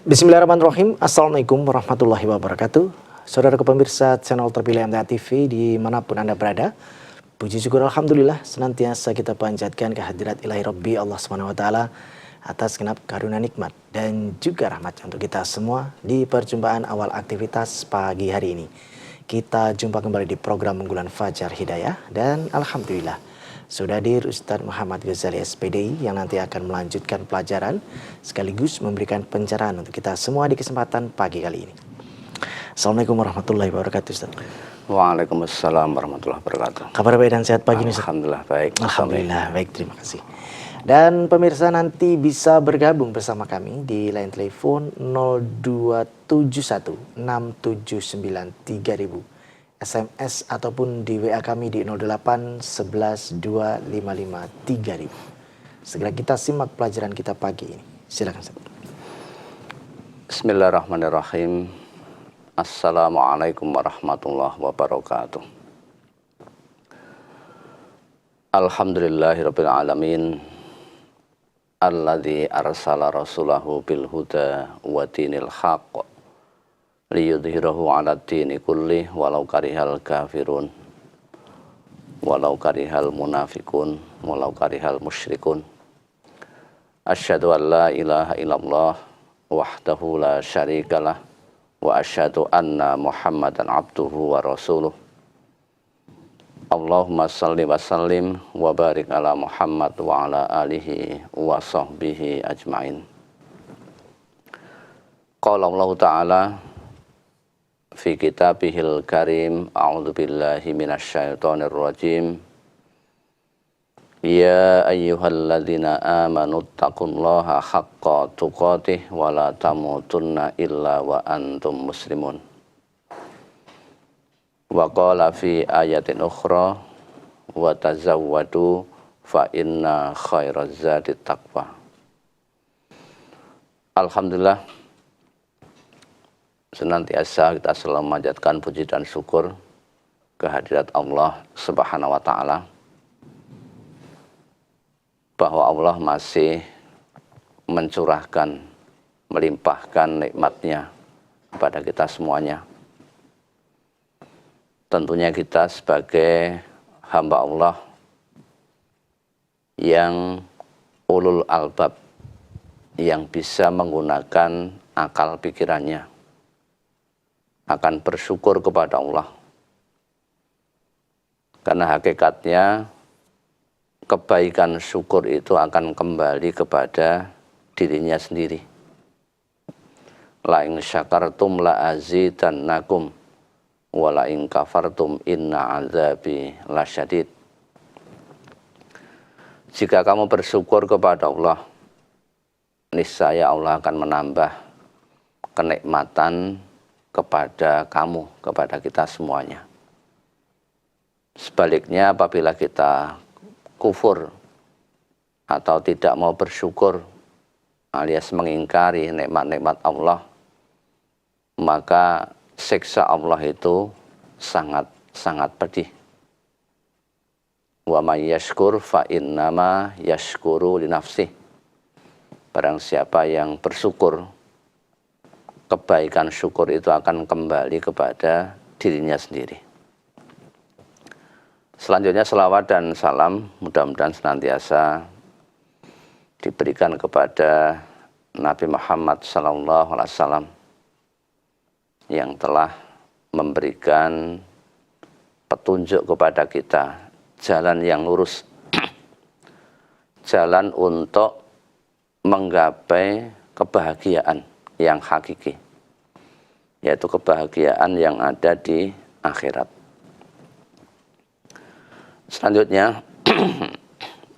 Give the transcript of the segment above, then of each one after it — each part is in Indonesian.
Bismillahirrahmanirrahim. Assalamualaikum warahmatullahi wabarakatuh. Saudara pemirsa channel terpilih MTA TV dimanapun Anda berada, puji syukur Alhamdulillah senantiasa kita panjatkan kehadirat ilahi Rabbi Allah SWT atas genap karunia nikmat dan juga rahmat untuk kita semua di perjumpaan awal aktivitas pagi hari ini. Kita jumpa kembali di program unggulan Fajar Hidayah dan Alhamdulillah sudah hadir Ustadz Muhammad Ghazali SPDI yang nanti akan melanjutkan pelajaran sekaligus memberikan pencerahan untuk kita semua di kesempatan pagi kali ini. Assalamualaikum warahmatullahi wabarakatuh Ustaz. Waalaikumsalam warahmatullahi wabarakatuh. Kabar baik dan sehat pagi ini Ustaz? Alhamdulillah baik. Alhamdulillah baik, terima kasih. Dan pemirsa nanti bisa bergabung bersama kami di line telepon 0271 679 3000. SMS ataupun di WA kami di 08 11 255 3000. Segera kita simak pelajaran kita pagi ini. Silakan Ustaz. Bismillahirrahmanirrahim. Assalamualaikum warahmatullahi wabarakatuh. Alhamdulillahirabbil alamin. Alladzi arsala rasulahu bil huda wa dinil haqq liyudhhirahu 'ala ad-dini kulli walau karihal kafirun walau karihal munafiqun walau karihal musyrikun. Asyhadu an la ilaha illallah wahdahu la syarikalah wa asyhadu anna Muhammadan abduhu wa rasuluh. Allahumma salli wa sallim wa barik ala Muhammad wa ala alihi wa sahbihi ajmain. Qala Allah Ta'ala fi kitabihil karim, a'udzu billahi minasyaitonir rajim. Ya ayyuhalladzina amanu taqullaha haqqa tuqatih wa la tamutunna illa wa antum muslimun. Wa qala fi ayatin ukhra wa tazawwadu fa inna khairaz zadi taqwa. Alhamdulillah, senantiasa kita selalu memanjatkan puji dan syukur kehadirat Allah Subhanahu wa Ta'ala, bahwa Allah masih mencurahkan, melimpahkan nikmatnya kepada kita semuanya. Tentunya kita sebagai hamba Allah yang ulul albab, yang bisa menggunakan akal pikirannya, akan bersyukur kepada Allah. Karena hakikatnya kebaikan syukur itu akan kembali kepada dirinya sendiri. La in syakartum la azidannakum wa la in kafartum inna azabi lasyadid. Jika kamu bersyukur kepada Allah, niscaya Allah akan menambah kenikmatan kepada kamu, kepada kita semuanya. Sebaliknya, apabila kita kufur atau tidak mau bersyukur alias mengingkari nikmat-nikmat Allah, maka siksa Allah itu sangat pedih. Wa may yashkur fa innama yashkuru li nafsih. Barang siapa yang bersyukur, kebaikan syukur itu akan kembali kepada dirinya sendiri. Selanjutnya selawat dan salam mudah-mudahan senantiasa diberikan kepada Nabi Muhammad SAW yang telah memberikan petunjuk kepada kita jalan yang lurus, jalan untuk menggapai kebahagiaan yang hakiki, yaitu kebahagiaan yang ada di akhirat. Selanjutnya,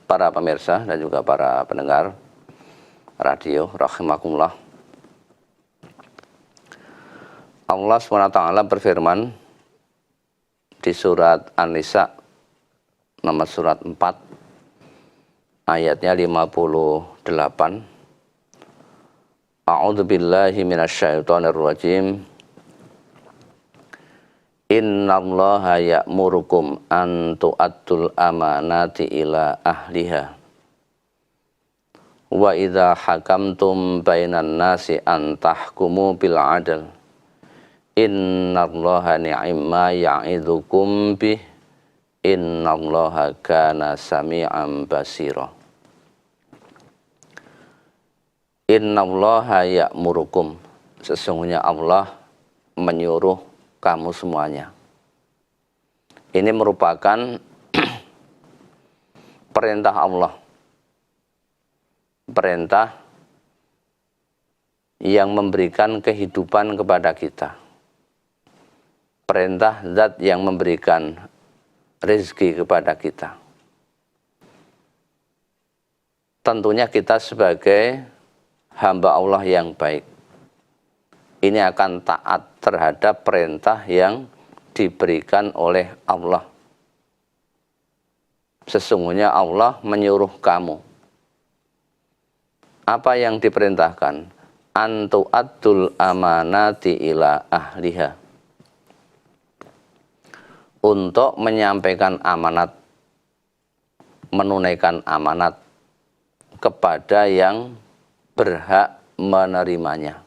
para pemirsa dan juga para pendengar radio rahimakumullah, Allah SWT berfirman di surat An-Nisa nomor surat 4 ayatnya 58. A'udzu billahi minasyaitonir rajim. Innallaha ya'murukum an tu'addul amanati ila ahliha Wa idza hakamtum bainan nasi an tahkumu bil adl. Innallaha ni'ma ya'idzukum bih. Innallaha kana sami'an basira. Innallaha ya'murukum. Sesungguhnya Allah menyuruh kamu semuanya. Ini merupakan perintah Allah. Perintah yang memberikan kehidupan kepada kita. Perintah zat yang memberikan rezeki kepada kita. Tentunya kita sebagai hamba Allah yang baik, ini akan taat terhadap perintah yang diberikan oleh Allah. Sesungguhnya Allah menyuruh kamu. Apa yang diperintahkan? Antu'addul amanati ila ahliha. Untuk menyampaikan amanat, menunaikan amanat kepada yang berhak menerimanya.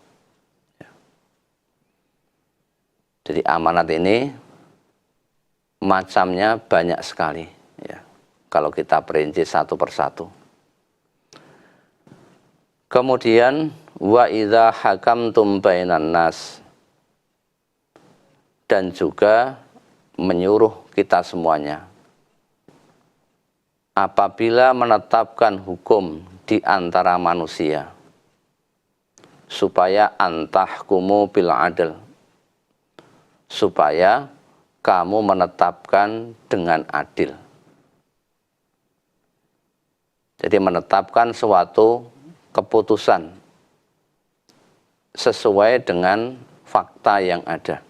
Jadi amanat ini macamnya banyak sekali, ya. Kalau kita perinci satu persatu. Kemudian wa idza hakamtum bainan nas, dan juga menyuruh kita semuanya apabila menetapkan hukum di antara manusia supaya antahkumu bil adl, supaya kamu menetapkan dengan adil. Jadi menetapkan suatu keputusan sesuai dengan fakta yang ada.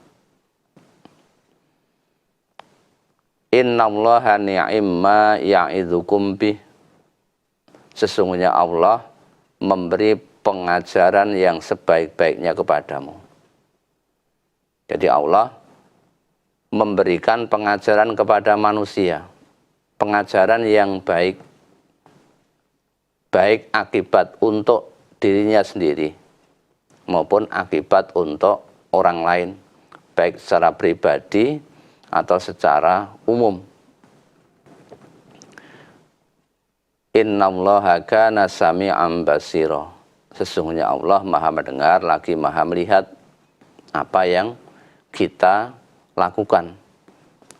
Innallaha ni'ma ya'idzukum bih. Sesungguhnya Allah memberi pengajaran yang sebaik-baiknya kepadamu. Jadi Allah memberikan pengajaran kepada manusia, pengajaran yang baik, baik akibat untuk dirinya sendiri maupun akibat untuk orang lain, baik secara pribadi atau secara umum. Innallaha kana sami'an basira. Sesungguhnya Allah Maha mendengar lagi Maha melihat apa yang kita lakukan,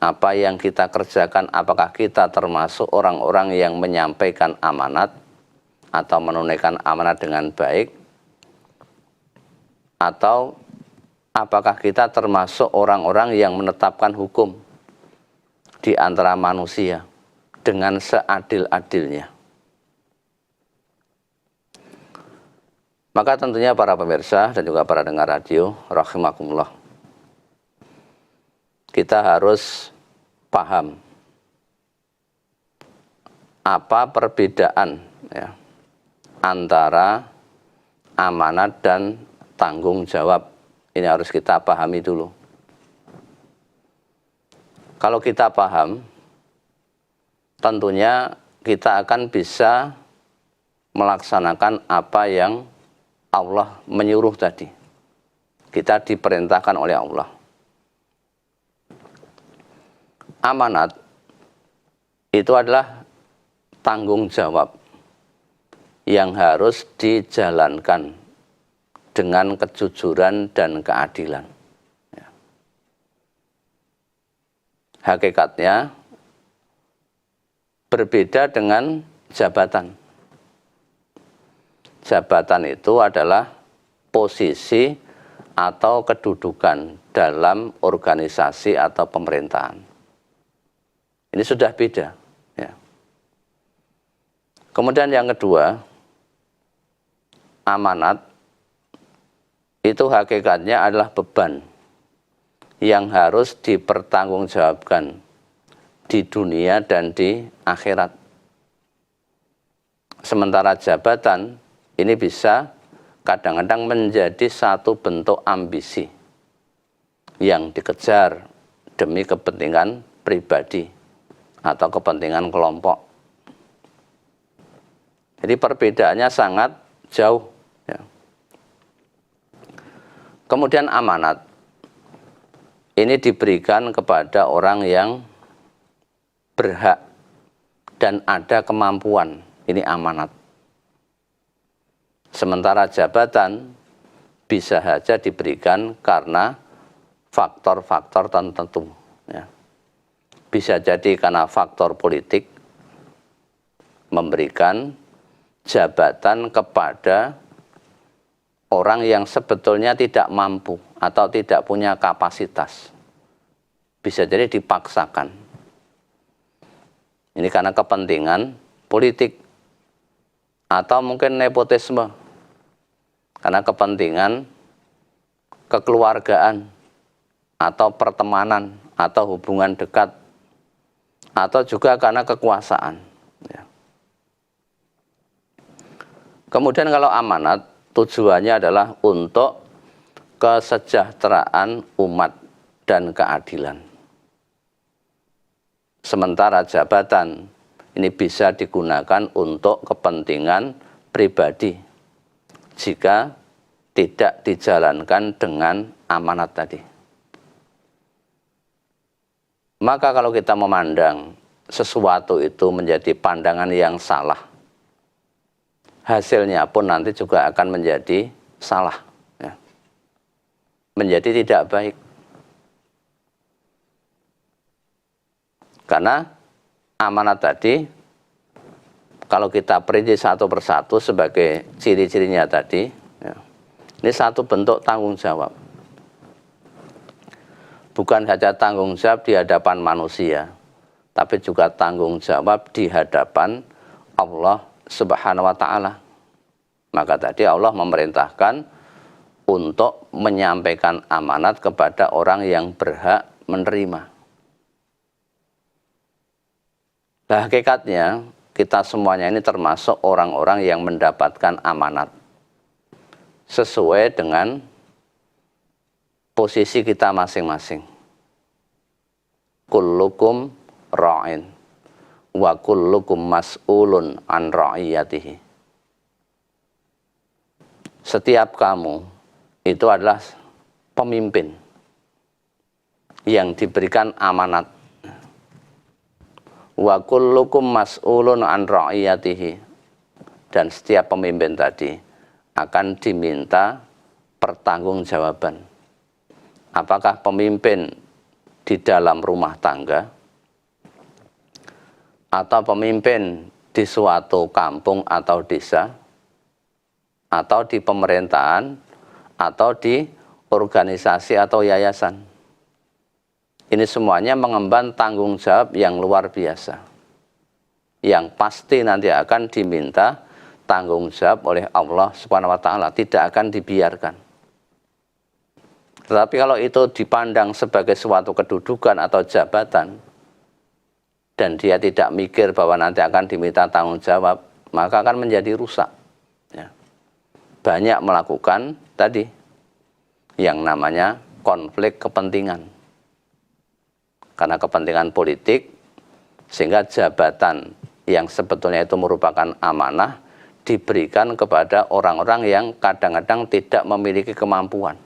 apa yang kita kerjakan. Apakah kita termasuk orang-orang yang menyampaikan amanat atau menunaikan amanat dengan baik, atau apakah kita termasuk orang-orang yang menetapkan hukum di antara manusia dengan seadil-adilnya. Maka tentunya para pemirsa dan juga para dengar radio rahimakumullah, kita harus paham apa perbedaan, ya, antara amanat dan tanggung jawab. Ini harus kita pahami dulu. Kalau kita paham, tentunya kita akan bisa melaksanakan apa yang Allah menyuruh tadi. Kita diperintahkan oleh Allah. Amanat itu adalah tanggung jawab yang harus dijalankan dengan kejujuran dan keadilan. Hakikatnya berbeda dengan jabatan. Jabatan itu adalah posisi atau kedudukan dalam organisasi atau pemerintahan. Ini sudah beda, ya. Kemudian yang kedua, amanat itu hakikatnya adalah beban yang harus dipertanggungjawabkan di dunia dan di akhirat. Sementara jabatan ini bisa kadang-kadang menjadi satu bentuk ambisi yang dikejar demi kepentingan pribadi atau kepentingan kelompok. Jadi perbedaannya sangat jauh. Ya. Kemudian amanat ini diberikan kepada orang yang berhak dan ada kemampuan. Ini amanat. Sementara jabatan bisa saja diberikan karena faktor-faktor tertentu. Ya. Bisa jadi karena faktor politik, memberikan jabatan kepada orang yang sebetulnya tidak mampu atau tidak punya kapasitas. Bisa jadi dipaksakan. Ini karena kepentingan politik atau mungkin nepotisme, karena kepentingan kekeluargaan atau pertemanan atau hubungan dekat, atau juga karena kekuasaan. Ya. Kemudian kalau amanat tujuannya adalah untuk kesejahteraan umat dan keadilan. Sementara jabatan ini bisa digunakan untuk kepentingan pribadi jika tidak dijalankan dengan amanat tadi. Maka kalau kita memandang sesuatu itu menjadi pandangan yang salah, hasilnya pun nanti juga akan menjadi salah, ya. Menjadi tidak baik. Karena amanat tadi, kalau kita perinci satu persatu sebagai ciri-cirinya tadi, ya, ini satu bentuk tanggung jawab. Bukan saja tanggung jawab di hadapan manusia, tapi juga tanggung jawab di hadapan Allah Subhanahu wa ta'ala. Maka tadi Allah memerintahkan untuk menyampaikan amanat kepada orang yang berhak menerima. Nah, hakikatnya kita semuanya ini termasuk orang-orang yang mendapatkan amanat sesuai dengan posisi kita masing-masing. Kullukum ra'in wa kullukum mas'ulun an ra'iyatihi. Setiap kamu itu adalah pemimpin yang diberikan amanat. Wa kullukum mas'ulun an ra'iyatihi. Dan setiap pemimpin tadi akan diminta pertanggungjawaban. Apakah pemimpin di dalam rumah tangga, atau pemimpin di suatu kampung atau desa, atau di pemerintahan, atau di organisasi atau yayasan. Ini semuanya mengemban tanggung jawab yang luar biasa, yang pasti nanti akan diminta tanggung jawab oleh Allah Subhanahu wa ta'ala, tidak akan dibiarkan. Tetapi kalau itu dipandang sebagai suatu kedudukan atau jabatan, dan dia tidak mikir bahwa nanti akan diminta tanggung jawab, maka akan menjadi rusak. Ya. Banyak melakukan tadi yang namanya konflik kepentingan. Karena kepentingan politik, sehingga jabatan yang sebetulnya itu merupakan amanah diberikan kepada orang-orang yang kadang-kadang tidak memiliki kemampuan,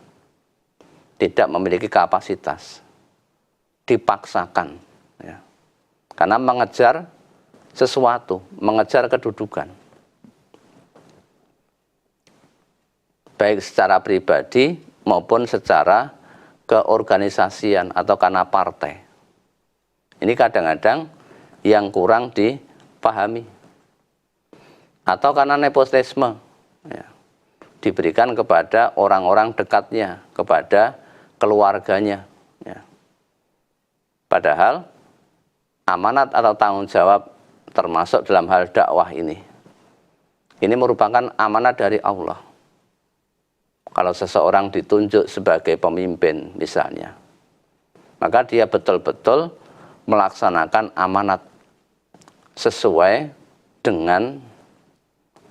tidak memiliki kapasitas, dipaksakan, ya. Karena mengejar sesuatu, mengejar kedudukan, baik secara pribadi maupun secara keorganisasian atau karena partai. Ini kadang-kadang yang kurang dipahami, atau karena nepotisme, ya, diberikan kepada orang-orang dekatnya, kepada keluarganya, ya. Padahal amanat atau tanggung jawab termasuk dalam hal dakwah ini merupakan amanat dari Allah. Kalau seseorang ditunjuk sebagai pemimpin misalnya, maka dia betul-betul melaksanakan amanat sesuai dengan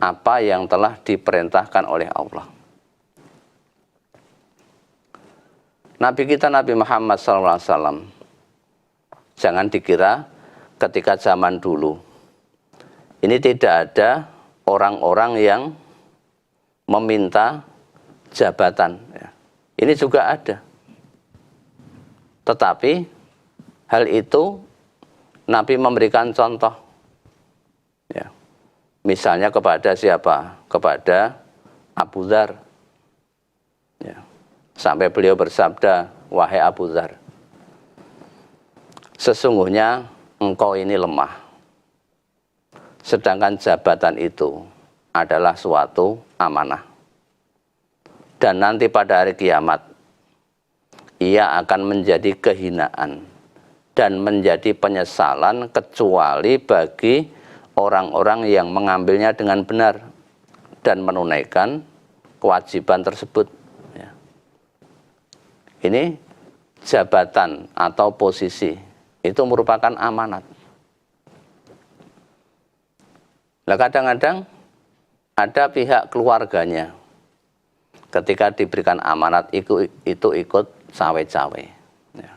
apa yang telah diperintahkan oleh Allah. Nabi kita Nabi Muhammad SAW, jangan dikira ketika zaman dulu ini tidak ada orang-orang yang meminta jabatan. Ya. Ini juga ada. Tetapi hal itu Nabi memberikan contoh. Ya. Misalnya kepada siapa? Kepada Abu Dzar. Ya. Sampai beliau bersabda, wahai Abu Dzar, sesungguhnya engkau ini lemah. Sedangkan jabatan itu adalah suatu amanah. Dan nanti pada hari kiamat, ia akan menjadi kehinaan dan menjadi penyesalan kecuali bagi orang-orang yang mengambilnya dengan benar dan menunaikan kewajiban tersebut. Ya. Ini jabatan atau posisi itu merupakan amanat. Nah, kadang-kadang ada pihak keluarganya ketika diberikan amanat itu ikut cawe-cawe. Ya.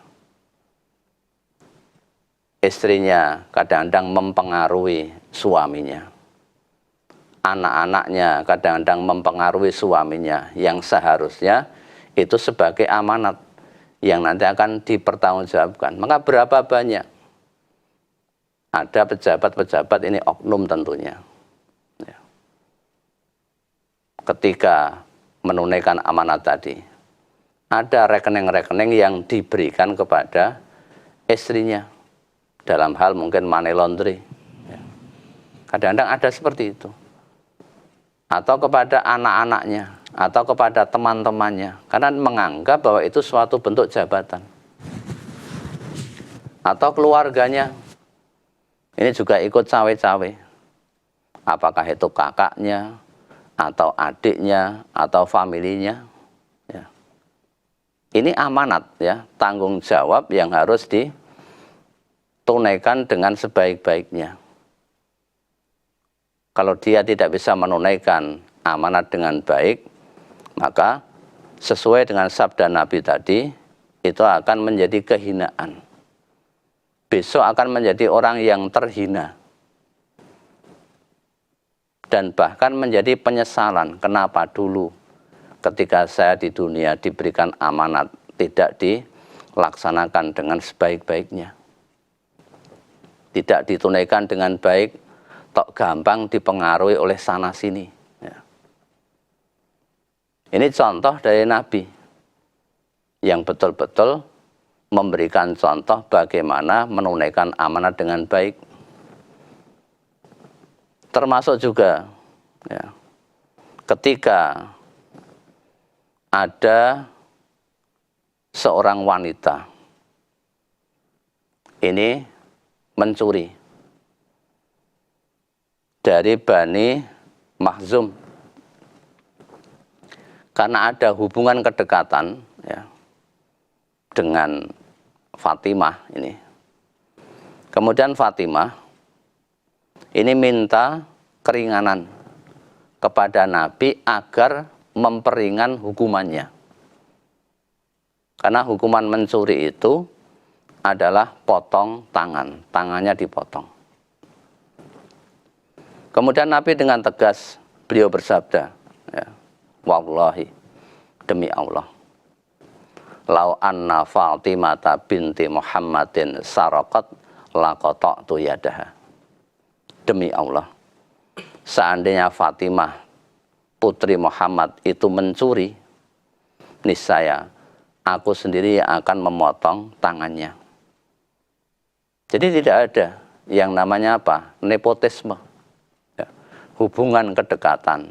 Istrinya kadang-kadang mempengaruhi suaminya. Anak-anaknya kadang-kadang mempengaruhi suaminya yang seharusnya itu sebagai amanat yang nanti akan dipertanggungjawabkan. Maka berapa banyak ada pejabat-pejabat ini oknum tentunya. Ya. Ketika menunaikan amanat tadi, ada rekening-rekening yang diberikan kepada istrinya dalam hal mungkin money laundry. Ya. Kadang-kadang ada seperti itu. Atau kepada anak-anaknya, atau kepada teman-temannya, karena menganggap bahwa itu suatu bentuk jabatan. Atau keluarganya, ini juga ikut cawe-cawe. Apakah itu kakaknya, atau adiknya, atau familinya. Ya. Ini amanat, ya, tanggung jawab yang harus ditunaikan dengan sebaik-baiknya. Kalau dia tidak bisa menunaikan amanat dengan baik, maka sesuai dengan sabda Nabi tadi, itu akan menjadi kehinaan. Besok akan menjadi orang yang terhina. Dan bahkan menjadi penyesalan. Kenapa dulu ketika saya di dunia diberikan amanat tidak dilaksanakan dengan sebaik-baiknya. Tidak ditunaikan dengan baik, tok gampang dipengaruhi oleh sana-sini. Ya. Ini contoh dari Nabi yang betul-betul memberikan contoh bagaimana menunaikan amanat dengan baik. Termasuk juga ya, ketika ada seorang wanita ini mencuri dari Bani Makhzum karena ada hubungan kedekatan ya, dengan Fatimah ini. Kemudian Fatimah ini minta keringanan kepada Nabi agar memperingan hukumannya. Karena hukuman mencuri itu adalah potong tangan, tangannya dipotong. Kemudian Nabi dengan tegas beliau bersabda, ya, wallahi, demi Allah, lau anna Fatimata binti Muhammadin saraqat laqata'tu yadaha. Demi Allah, seandainya Fatimah putri Muhammad itu mencuri, niscaya aku sendiri akan memotong tangannya. Jadi tidak ada yang namanya apa? Nepotisme. Hubungan kedekatan,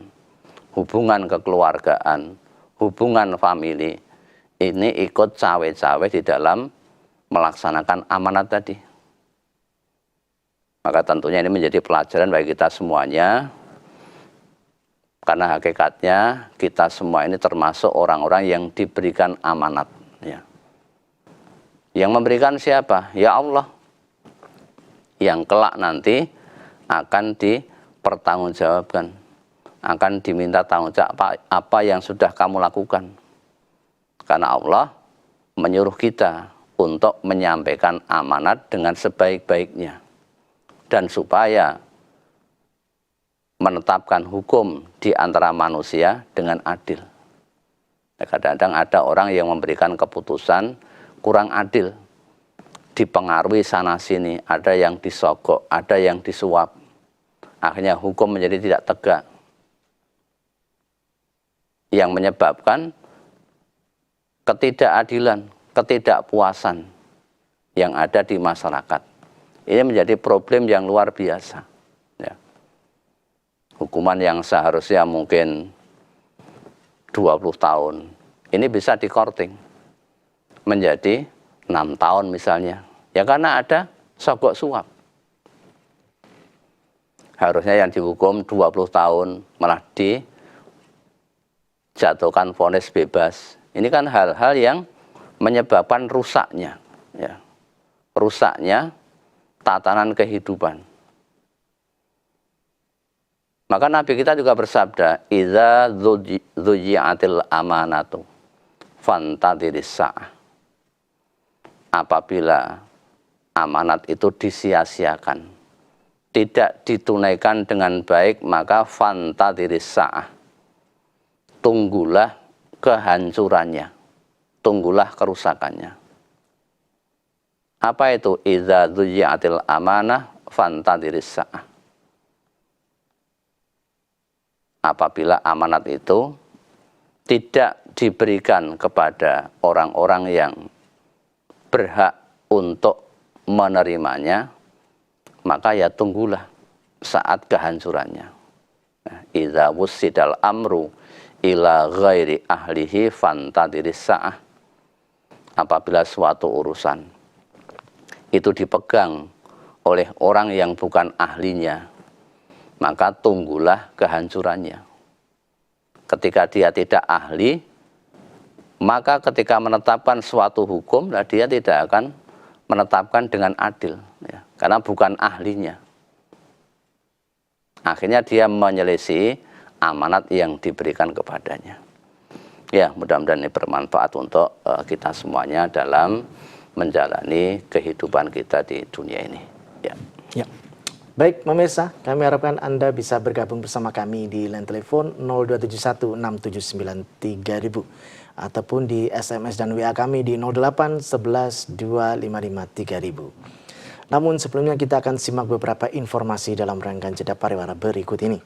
hubungan kekeluargaan, hubungan famili, ini ikut cawe-cawe di dalam melaksanakan amanat tadi. Maka tentunya ini menjadi pelajaran bagi kita semuanya, karena hakikatnya kita semua ini termasuk orang-orang yang diberikan amanat. Ya. Yang memberikan siapa? Ya Allah. Yang kelak nanti akan dipertanggungjawabkan, akan diminta tanggung jawab apa yang sudah kamu lakukan. Karena Allah menyuruh kita untuk menyampaikan amanat dengan sebaik-baiknya. Dan supaya menetapkan hukum di antara manusia dengan adil. Kadang-kadang ada orang yang memberikan keputusan kurang adil, dipengaruhi sana-sini, ada yang disogok, ada yang disuap. Akhirnya hukum menjadi tidak tegak, yang menyebabkan ketidakadilan, ketidakpuasan yang ada di masyarakat. Ini menjadi problem yang luar biasa. Ya. Hukuman yang seharusnya mungkin 20 tahun, ini bisa dikorting menjadi 6 tahun misalnya. Ya karena ada sogok suap. Harusnya yang dihukum 20 tahun malah dijatuhkan vonis bebas. Ini kan hal-hal yang menyebabkan rusaknya, ya, rusaknya tatanan kehidupan. Maka Nabi kita juga bersabda, "Idza dzuji'atil amanatu fantadhiris sa'ah." Apabila amanat itu disia-siakan, tidak ditunaikan dengan baik, maka fantadhiris sa'ah. Tunggulah kehancurannya, tunggulah kerusakannya. Apa itu idza dzuji'atil amanah fantadhiris sa'ah? Apabila amanat itu tidak diberikan kepada orang-orang yang berhak untuk menerimanya, maka ya tunggulah saat kehancurannya. Idza wussidal amru ila ghairi ahlihi fantadhiris sa'ah. Apabila suatu urusan itu dipegang oleh orang yang bukan ahlinya, maka tunggulah kehancurannya. Ketika dia tidak ahli, maka ketika menetapkan suatu hukum, dia tidak akan menetapkan dengan adil, ya, karena bukan ahlinya. Akhirnya dia menyelisih amanat yang diberikan kepadanya. Ya, mudah-mudahan ini bermanfaat untuk kita semuanya dalam menjalani kehidupan kita di dunia ini. Ya. Ya. Baik, pemirsa, kami harapkan Anda bisa bergabung bersama kami di line telepon 02716793000 ataupun di SMS dan WA kami di 08112553000. Namun sebelumnya kita akan simak beberapa informasi dalam rangkaian jeda pariwara berikut ini.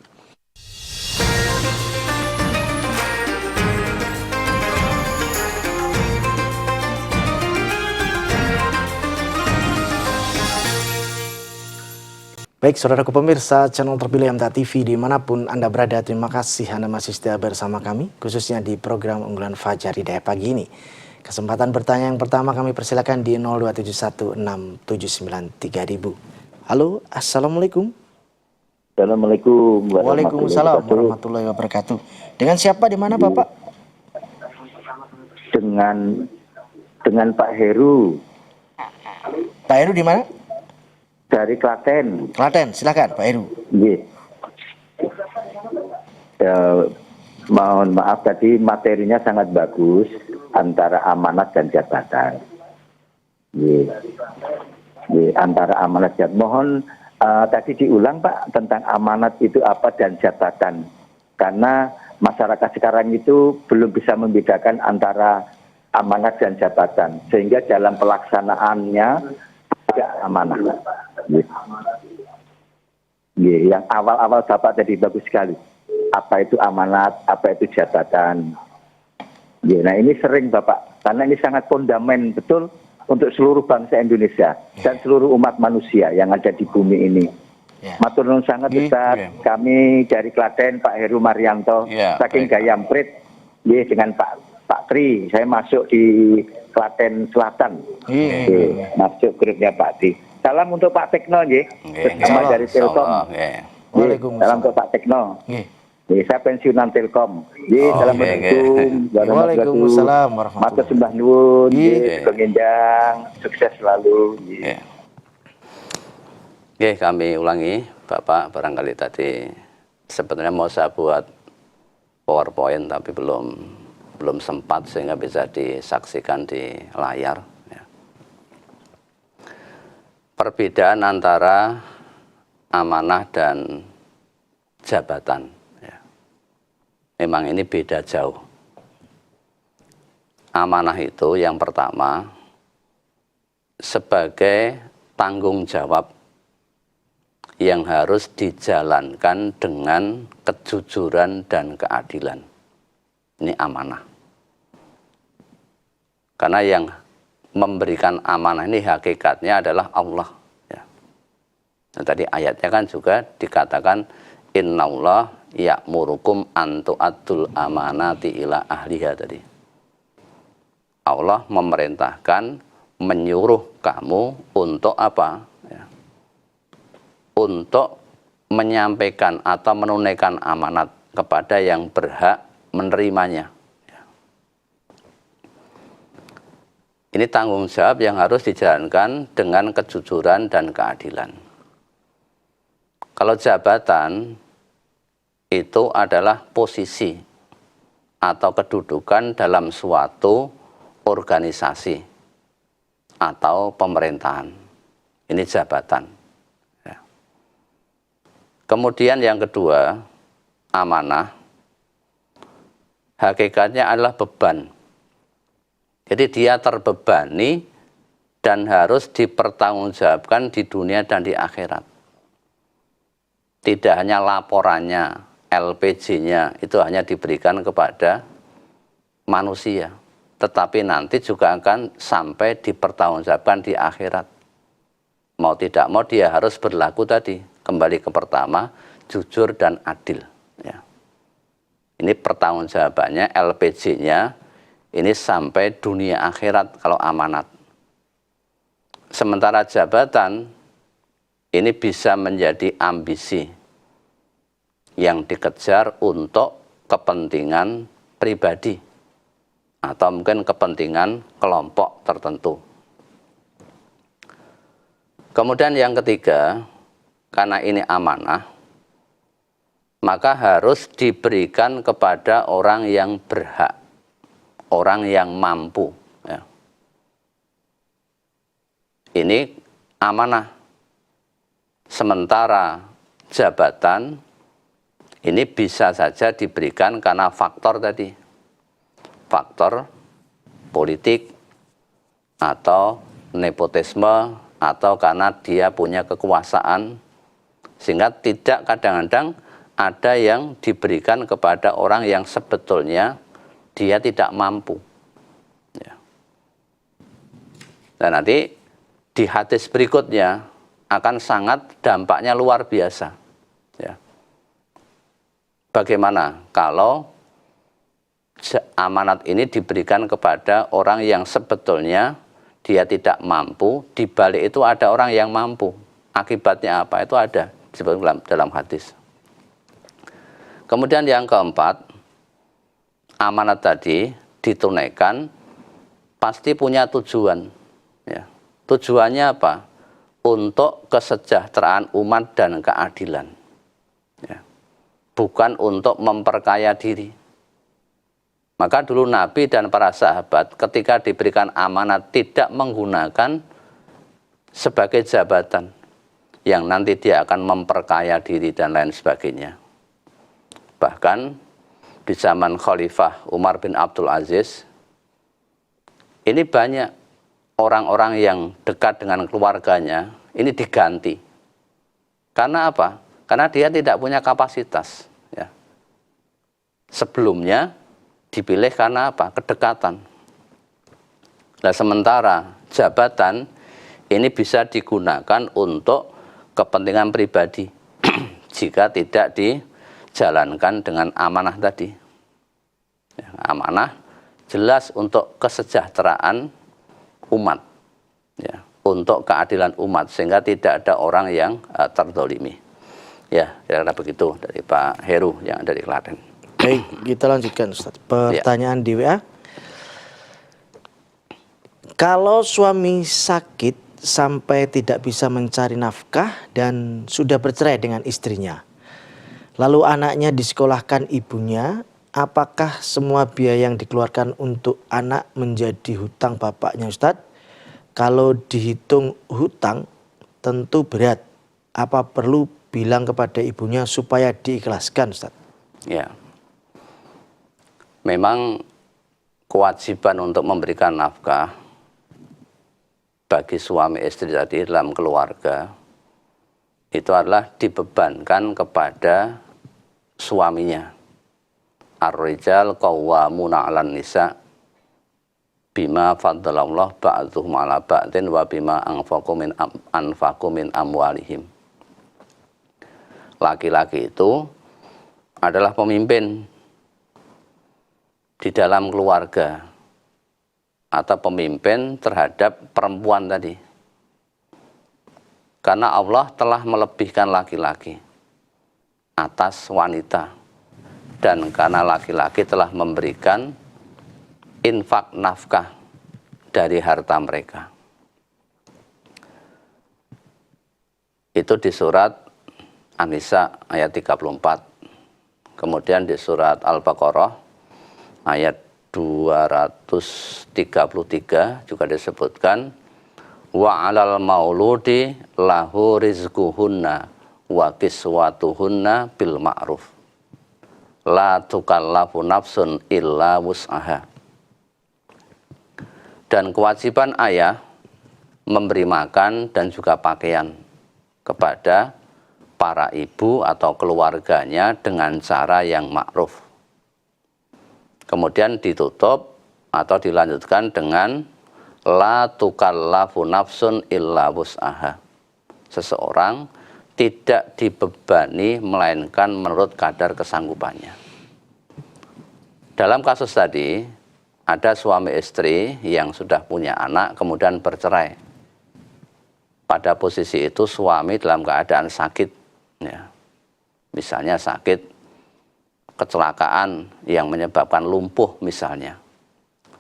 Baik, saudaraku pemirsa channel terpilih MTA TV dimanapun Anda berada, terima kasih Anda masih setia bersama kami, khususnya di program unggulan Fajar Hidayah pagi ini. Kesempatan bertanya yang pertama kami persilakan di 02716793000. Halo, Assalamualaikum. Assalamualaikum Waalaikumsalam warahmatullahi wabarakatuh. Dengan siapa, di mana Bapak? Dengan Pak Heru. Pak Heru di mana? Dari Klaten. Klaten, silakan Pak Heru. Iya. Mohon maaf tadi materinya sangat bagus antara amanat dan jabatan. Iya. Antara amanat dan mohon tadi diulang Pak tentang amanat itu apa dan jabatan. Karena masyarakat sekarang itu belum bisa membedakan antara amanat dan jabatan, sehingga dalam pelaksanaannya tidak amanah. Yang awal-awal Bapak tadi bagus sekali. Apa itu amanat, apa itu jabatan. Nah ini sering Bapak, karena ini sangat fundament betul untuk seluruh bangsa Indonesia dan seluruh umat manusia yang ada di bumi ini. Matur nuwun sangat besar. Kami dari Klaten, Pak Heru Marianto, saking Gayamprit, dengan Pak Tri, saya masuk di Klaten Selatan, masuk grupnya Pak Tri. Salam untuk Pak Tekno, bersama dari Telkom. Salam untuk Pak Tekno. Saya pensiunan Telkom. Assalamualaikum. Waalaikumsalam warahmatullahi wabarakatuh. Sembah nuwun, pengendang, sukses selalu. Oke, kami ulangi, Bapak, barangkali tadi sebenarnya mau saya buat PowerPoint tapi belum sempat sehingga bisa disaksikan di layar. Ya. Perbedaan antara amanah dan jabatan. Ya. Memang ini beda jauh. Amanah itu yang pertama sebagai tanggung jawab yang harus dijalankan dengan kejujuran dan keadilan. Ini amanah. Karena yang memberikan amanah ini hakikatnya adalah Allah. Ya. Nah, tadi ayatnya kan juga dikatakan innallah ya'murukum an tu'addul amanati ila ahliha tadi. Allah memerintahkan, menyuruh kamu untuk apa? Ya. Untuk menyampaikan atau menunaikan amanat kepada yang berhak menerimanya. Ya. Ini tanggung jawab yang harus dijalankan dengan kejujuran dan keadilan. Kalau jabatan itu adalah posisi atau kedudukan dalam suatu organisasi atau pemerintahan. Ini jabatan. Ya. Kemudian yang kedua, amanah. Hakikatnya adalah beban. Jadi dia terbebani dan harus dipertanggungjawabkan di dunia dan di akhirat. Tidak hanya laporannya, LPG-nya itu hanya diberikan kepada manusia, tetapi nanti juga akan sampai dipertanggungjawabkan di akhirat. Mau tidak mau dia harus berlaku tadi, kembali ke pertama, jujur dan adil. Ya. Ini pertanggungjawabannya, LPG-nya, ini sampai dunia akhirat kalau amanat. Sementara jabatan, ini bisa menjadi ambisi yang dikejar untuk kepentingan pribadi atau mungkin kepentingan kelompok tertentu. Kemudian yang ketiga, karena ini amanah, maka harus diberikan kepada orang yang berhak, orang yang mampu. Ya. Ini amanah. Sementara jabatan ini bisa saja diberikan karena faktor tadi. Faktor politik atau nepotisme atau karena dia punya kekuasaan, sehingga tidak kadang-kadang ada yang diberikan kepada orang yang sebetulnya dia tidak mampu. Ya. Dan nanti di hadis berikutnya akan sangat dampaknya luar biasa. Ya. Bagaimana kalau amanat ini diberikan kepada orang yang sebetulnya dia tidak mampu, di balik itu ada orang yang mampu. Akibatnya apa? Itu ada disebut dalam hadis. Kemudian yang keempat, amanat tadi ditunaikan pasti punya tujuan. Ya. Tujuannya apa? Untuk kesejahteraan umat dan keadilan. Ya. Bukan untuk memperkaya diri. Maka dulu Nabi dan para sahabat ketika diberikan amanat tidak menggunakan sebagai jabatan yang nanti dia akan memperkaya diri dan lain sebagainya. Bahkan di zaman Khalifah Umar bin Abdul Aziz, ini banyak orang-orang yang dekat dengan keluarganya, ini diganti. Karena apa? Karena dia tidak punya kapasitas. Ya. Sebelumnya dipilih karena apa? Kedekatan. Nah, sementara jabatan ini bisa digunakan untuk kepentingan pribadi jika tidak dijalankan dengan amanah tadi. Ya, amanah jelas untuk kesejahteraan umat, ya, untuk keadilan umat, sehingga tidak ada orang yang terdolimi. Ya, kira-kira begitu dari Pak Heru yang dari Klaten. Baik, kita lanjutkan Ustaz. Pertanyaan di WA. Kalau suami sakit sampai tidak bisa mencari nafkah dan sudah bercerai dengan istrinya, lalu anaknya disekolahkan ibunya, apakah semua biaya yang dikeluarkan untuk anak menjadi hutang bapaknya Ustadz? Kalau dihitung hutang tentu berat. Apa perlu bilang kepada ibunya supaya diikhlaskan, Ustaz? Ya, memang kewajiban untuk memberikan nafkah bagi suami istri tadi dalam keluarga itu adalah dibebankan kepada suaminya. Ar-rijal qawwamuna 'alan nisa bima faddalallah ba'dhum 'ala ba'din wa bima anfaqu min amwalihim. Laki-laki itu adalah pemimpin di dalam keluarga atau pemimpin terhadap perempuan tadi. Karena Allah telah melebihkan laki-laki atas wanita. Dan karena laki-laki telah memberikan infak nafkah dari harta mereka. Itu di surat An-Nisa ayat 34. Kemudian di surat Al-Baqarah ayat 233 juga disebutkan wa 'alal mauludi lahu rizquhunna wa kiswatuhunna bil ma'ruf. La tukallafu nafsun illa wus'aha. Dan kewajiban ayah memberi makan dan juga pakaian kepada para ibu atau keluarganya dengan cara yang ma'ruf. Kemudian ditutup atau dilanjutkan dengan la tukallafu nafsun illa wus'aha. Seseorang tidak dibebani melainkan menurut kadar kesanggupannya. Dalam kasus tadi ada suami istri yang sudah punya anak kemudian bercerai. Pada posisi itu suami dalam keadaan sakit, ya. Misalnya sakit kecelakaan yang menyebabkan lumpuh misalnya,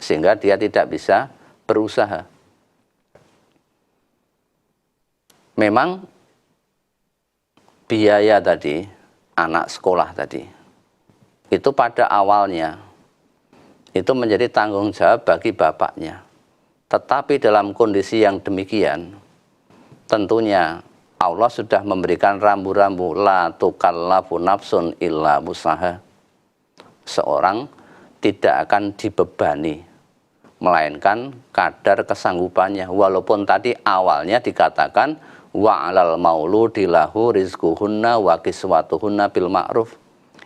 sehingga dia tidak bisa berusaha. Memang biaya tadi, anak sekolah tadi, itu pada awalnya itu menjadi tanggung jawab bagi bapaknya. Tetapi dalam kondisi yang demikian, tentunya Allah sudah memberikan rambu-rambu la tukallafu nafsun illa wus'aha. Seorang tidak akan dibebani melainkan kadar kesanggupannya. Walaupun tadi awalnya dikatakan wa 'alal mauludi lahu rizquhunna wa kiswatuhunna bil ma'ruf.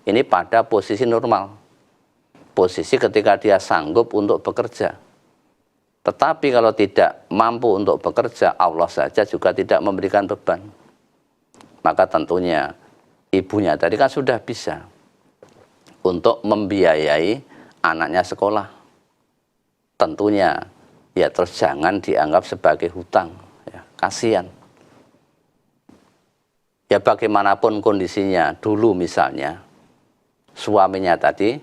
Ini pada posisi normal. Posisi ketika dia sanggup untuk bekerja. Tetapi kalau tidak mampu untuk bekerja, Allah saja juga tidak memberikan beban. Maka tentunya ibunya tadi kan sudah bisa untuk membiayai anaknya sekolah. Tentunya ya terus jangan dianggap sebagai hutang, ya, kasihan. Ya bagaimanapun kondisinya, dulu misalnya suaminya tadi,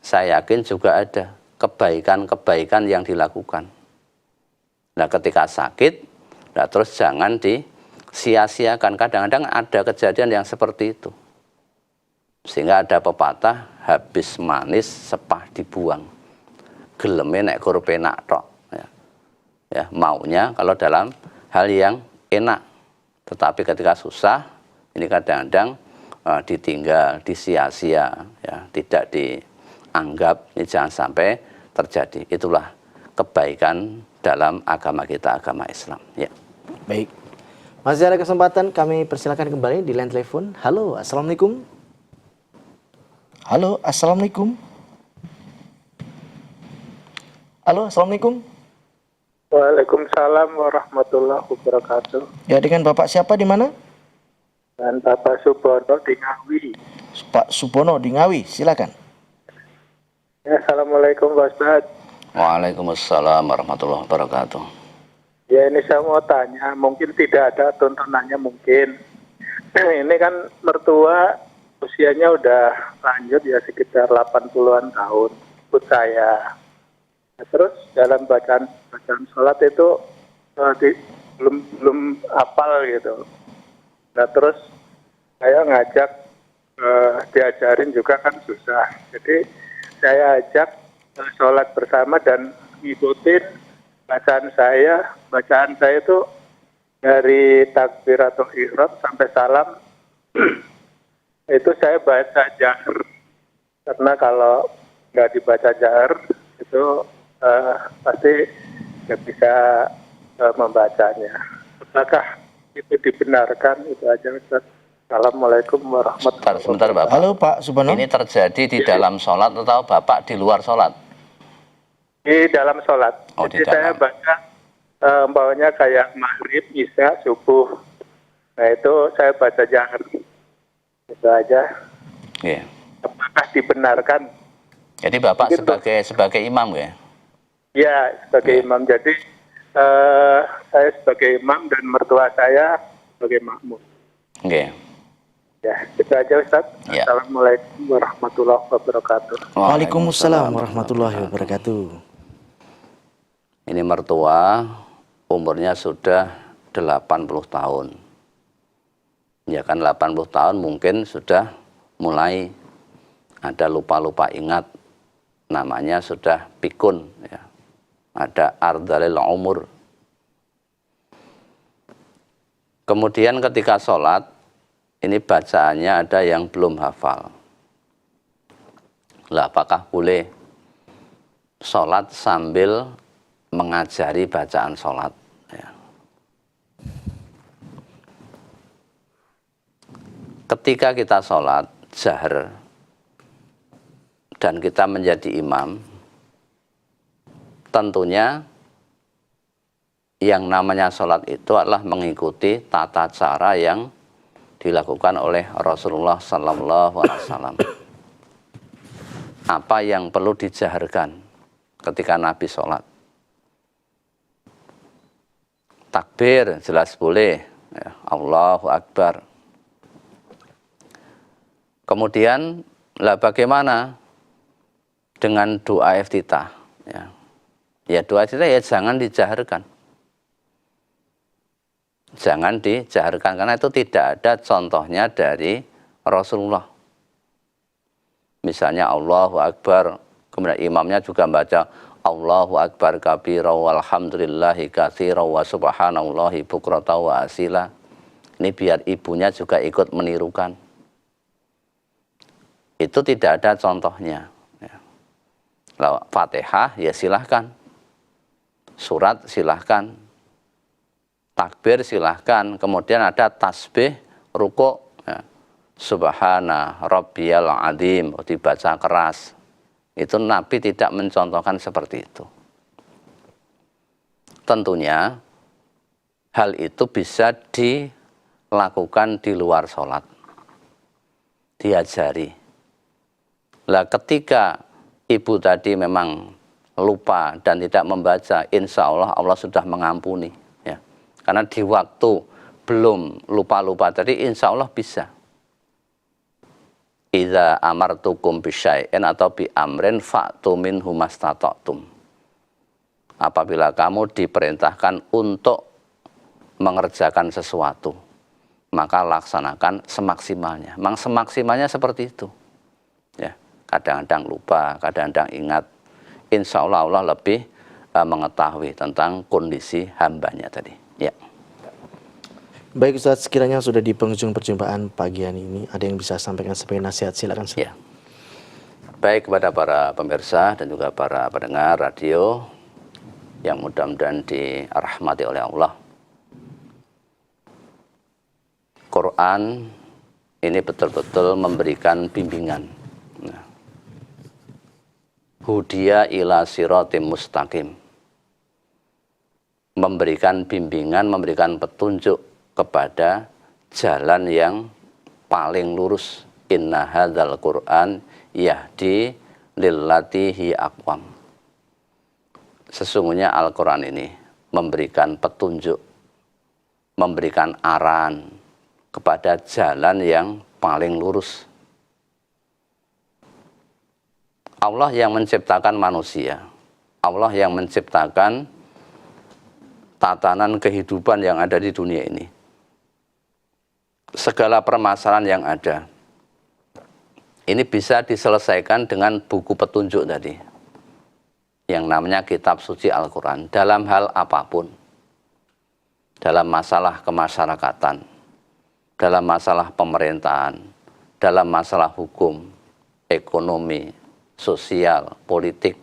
saya yakin juga ada kebaikan-kebaikan yang dilakukan. Nah ketika sakit, nah terus jangan disia-siakan. Kadang-kadang ada kejadian yang seperti itu. Sehingga ada pepatah, habis manis sepah dibuang. Geleme nek kur penak tok. Ya, maunya kalau dalam hal yang enak. Tetapi ketika susah, ini kadang-kadang ditinggal, disia-sia, ya, tidak dianggap, ini jangan sampai terjadi. Itulah kebaikan dalam agama kita, agama Islam. Ya. Baik, masih ada kesempatan, kami persilakan kembali di line telepon. Halo, assalamualaikum. Halo, assalamualaikum. Halo, assalamualaikum. Waalaikumsalam warahmatullahi wabarakatuh. Ya, dengan Bapak siapa di mana? Dan Bapak Subono di Ngawi. Pak Subono di Ngawi, silakan. Ya, Assalamualaikum Pak Ustaz. Waalaikumsalam warahmatullahi wabarakatuh. Ya ini saya mau tanya, mungkin tidak ada tuntunannya mungkin. Ini kan mertua usianya udah lanjut ya sekitar 80-an tahun, ikut saya. Nah, terus dalam bacaan sholat itu belum hafal gitu. Nah terus saya ngajak diajarin juga kan susah. Jadi saya ajak sholat bersama dan ngikutin bacaan saya. Bacaan saya itu dari takbiratul ihram sampai salam itu saya baca jahar, karena kalau nggak dibaca jahar itu pasti nggak bisa membacanya. Apakah itu dibenarkan? Itu aja, Ustaz. Assalamualaikum warahmatullahi Sebentar wabarakatuh. Bapak. Halo Pak Supono. Ini terjadi di dalam sholat atau Bapak di luar sholat? Di dalam sholat. Oh, di Jadi saya dalam. baca umpamanya kayak maghrib, isya, subuh. Nah itu saya baca jahar. Itu aja. Iya. Apakah dibenarkan? Jadi Bapak Mungkin sebagai imam ya? Ya, sebagai imam. Jadi saya sebagai imam dan mertua saya sebagai makmum. Oke. Ya, itu aja Ustaz. Ya. Assalamualaikum warahmatullahi wabarakatuh. Waalaikumsalam warahmatullahi wabarakatuh. Ini mertua umurnya sudah 80 tahun. Ya kan 80 tahun mungkin sudah mulai ada lupa-lupa ingat. Namanya sudah pikun ya. Ada ardalil umur. Kemudian ketika sholat, ini bacaannya ada yang belum hafal. Lah, apakah boleh sholat sambil mengajari bacaan sholat? Ya. Ketika kita sholat jahar dan kita menjadi imam, tentunya yang namanya sholat itu adalah mengikuti tata cara yang dilakukan oleh Rasulullah Sallallahu Alaihi Wasallam. Apa yang perlu dijaharkan ketika Nabi sholat? Takbir jelas boleh, ya, Allahu Akbar. Kemudian, lah bagaimana dengan doa iftitah? Ya doa iftitah ya jangan dijaharkan. Jangan dijaharkan karena itu tidak ada contohnya dari Rasulullah. Misalnya Allahu Akbar, kemudian imamnya juga membaca Allahu Akbar kabira walhamdulillahi katsira wa subhanallahi bukrata wa asila. Ini biar ibunya juga ikut menirukan. Itu tidak ada contohnya. Lalu Fatihah ya silahkan. Surat silahkan. Takbir silahkan, kemudian ada tasbih, ruku, ya. Subhana rabbiyal azim, dibaca keras. Itu Nabi tidak mencontohkan seperti itu. Tentunya hal itu bisa dilakukan di luar sholat, diajari. Lah ketika ibu tadi memang lupa dan tidak membaca, insya Allah Allah sudah mengampuni. Karena di waktu belum lupa-lupa tadi insya Allah bisa. Idza amartukum bisyai'in atau bi amrin fa'tu minhu mastata'tum. Apabila kamu diperintahkan untuk mengerjakan sesuatu, maka laksanakan semaksimalnya. Memang semaksimalnya seperti itu. Ya, kadang-kadang lupa, kadang-kadang ingat. Insya Allah Allah lebih mengetahui tentang kondisi hambanya tadi. Ya. Baik Ustaz, sekiranya sudah di penghujung perjumpaan pagian ini, ada yang bisa sampaikan sebagai nasihat, silakan Ustaz. Ya. Baik kepada para pemirsa dan juga para pendengar radio yang mudah-mudahan dirahmati oleh Allah. Quran ini betul-betul memberikan bimbingan. Hudiya ila siratim mustaqim. Memberikan bimbingan, memberikan petunjuk kepada jalan yang paling lurus. Inna hadzal Qur'an yahdi lillati hi aqwam. Sesungguhnya Al-Quran ini memberikan petunjuk, memberikan arahan kepada jalan yang paling lurus. Allah yang menciptakan manusia, Allah yang menciptakan tatanan kehidupan yang ada di dunia ini. Segala permasalahan yang ada, ini bisa diselesaikan dengan buku petunjuk tadi, yang namanya kitab suci Al-Quran, dalam hal apapun. Dalam masalah kemasyarakatan, dalam masalah pemerintahan, dalam masalah hukum, ekonomi, sosial, politik,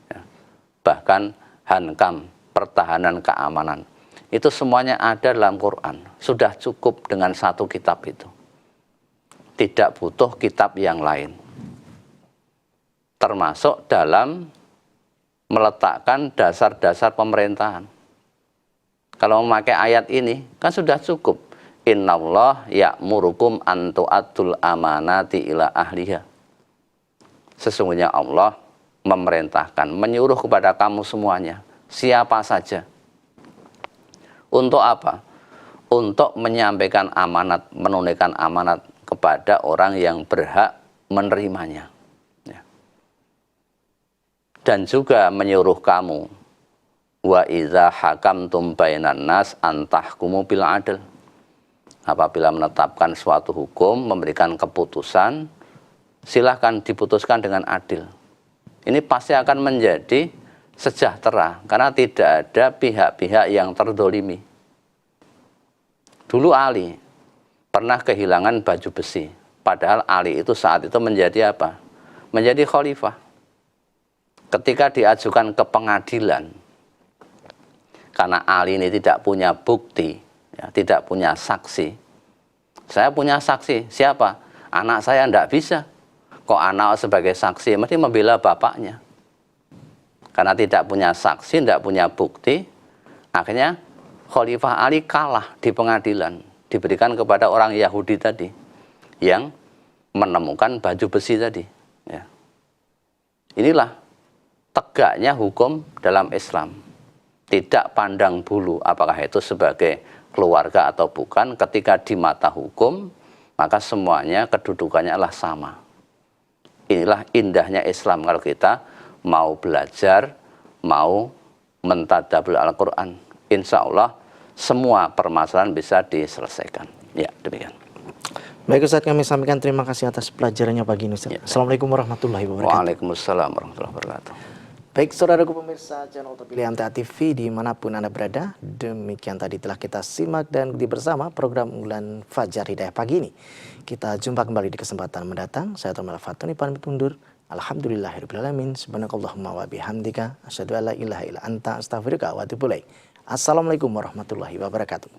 ya, bahkan hankam, pertahanan keamanan. Itu semuanya ada dalam Quran. Sudah cukup dengan satu kitab itu. Tidak butuh kitab yang lain. Termasuk dalam meletakkan dasar-dasar pemerintahan. Kalau memakai ayat ini, kan sudah cukup. Innallah ya'murukum an tu'addul amanati ila ahliha. Sesungguhnya Allah memerintahkan, menyuruh kepada kamu semuanya, siapa saja. Untuk apa? Untuk menyampaikan amanat, menunaikan amanat kepada orang yang berhak menerimanya. Ya. Dan juga menyuruh kamu, wa idza hakamtum bainan nas antahkumu bil adl. Apabila menetapkan suatu hukum, memberikan keputusan, silahkan diputuskan dengan adil. Ini pasti akan menjadi sejahtera, karena tidak ada pihak-pihak yang terdolimi. Dulu Ali pernah kehilangan baju besi, padahal Ali itu saat itu menjadi apa? Menjadi khalifah. Ketika diajukan ke pengadilan, karena Ali ini tidak punya bukti, ya, tidak punya saksi. Saya punya saksi, siapa? Anak saya tidak bisa. Kok anak sebagai saksi? Mesti membela bapaknya. Karena tidak punya saksi, tidak punya bukti, akhirnya Khalifah Ali kalah di pengadilan. Diberikan kepada orang Yahudi tadi, yang menemukan baju besi tadi. Ya. Inilah tegaknya hukum dalam Islam. Tidak pandang bulu apakah itu sebagai keluarga atau bukan. Ketika di mata hukum, maka semuanya kedudukannya adalah sama. Inilah indahnya Islam kalau kita mau belajar, mau mentadabbur Al-Quran. Insya Allah semua permasalahan bisa diselesaikan. Ya, demikian. Baik Ustaz, kami sampaikan terima kasih atas pelajarannya pagi ini Ustaz. Ya. Assalamualaikum warahmatullahi wabarakatuh. Waalaikumsalam warahmatullahi wabarakatuh. Baik saudaraku pemirsa channel terpilih MTA TV dimanapun Anda berada, demikian tadi telah kita simak dan ikuti bersama program unggulan Fajar Hidayah pagi ini. Kita jumpa kembali di kesempatan mendatang. Saya Tomel Fatoni pamit undur. Alhamdulillahirrahmanirrahim. Subhanakallahumma wa bihamdika asyhadu an la ilaha illa anta astaghfiruka wa atubu ilaik. Assalamualaikum warahmatullahi wabarakatuh.